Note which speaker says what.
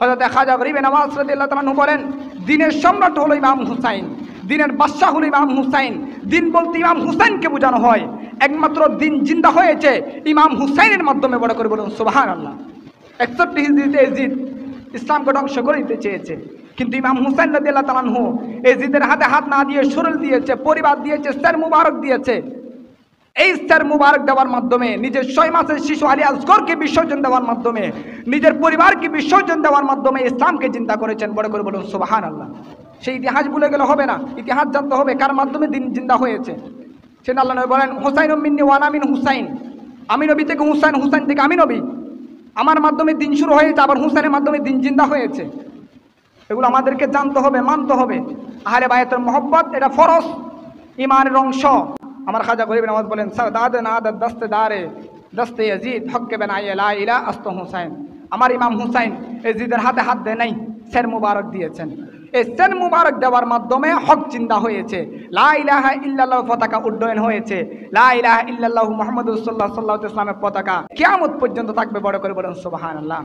Speaker 1: হযরত খাজা গরিবে নওয়াজ রাদিয়াল্লাহু তাআলা বলেন, দিনের সম্রাট হলো ইমাম হুসাইন, দিনের বাদশাহ হলো ইমাম হুসাইন। দিন বলতে ইমাম হুসাইনকে বোঝানো হয়। একমাত্র দিন জিন্দা হয়েছে ইমাম হুসাইনের মাধ্যমে। বড় করে বলুন সুবহানাল্লাহ। 61 হিজরিতে এজিদ ইসলামকে ধ্বংস করে দিতে চেয়েছে, কিন্তু ইমাম হুসাইন রাদিয়াল্লাহু তাআলা আনহু এজিদের হাতে হাত না দিয়ে শরীর দিয়েছে, পরিবার দিয়েছে, স্যার মুবারক দিয়েছে। এই স্যার মুবারক দেওয়ার মাধ্যমে নিজের 6 মাসের শিশু আলী আসগরকে বিসর্জন দেওয়ার মাধ্যমে, নিজের পরিবারকে বিসর্জন দেওয়ার মাধ্যমে ইসলামকে চিন্তা করেছেন। বড় করে বলুন সুবহানাল্লাহ। সেই ইতিহাস ভুলে গেলে হবে না, ইতিহাস জানতে হবে কার মাধ্যমে দিন জিন্দা হয়েছে। সেটা আল্লাহ নবী বলেন, হুসাইনুম মিন্নি ওয়া আনা মিন হুসাইন। আমি নবী থেকে হুসাইন, হুসাইন থেকে আমি নবী। আমার মাধ্যমে দিন শুরু হয়েছে, আবার হুসাইনের মাধ্যমে দিন জিন্দা হয়েছে। এগুলো আমাদেরকে জানতে হবে, মানতে হবে। আহলে বায়াতের মহব্বত এটা ফরজ, ইমানের অংশ। আমার খাজা গরিব নওয়াজ বলেন, সাদাতে নাদাত দস্তে দারে দস্তে ইয়াজিদ হক্কে বেনায়ে লা ইলাহা আস্ত হুসাইন। আমার ইমাম হুসাইন ইয়াজিদের হাতে হাত দেয় নাই, সের মুবারক দিয়েছেন। এই সের মুবারক দেওয়ার মাধ্যমে হক চিন্তা হয়েছে, লা ইলাহা ইল্লাল্লাহ পতাকা উড্ডয়ন হয়েছে। লা ইলাহা ইল্লাল্লাহু মুহাম্মাদুর রাসূলুল্লাহ সাল্লাল্লাহু আলাইহি ওয়াসাল্লামের পতাকা কিয়ামত পর্যন্ত থাকবে। বড় করে বলুন সুবহানাল্লাহ।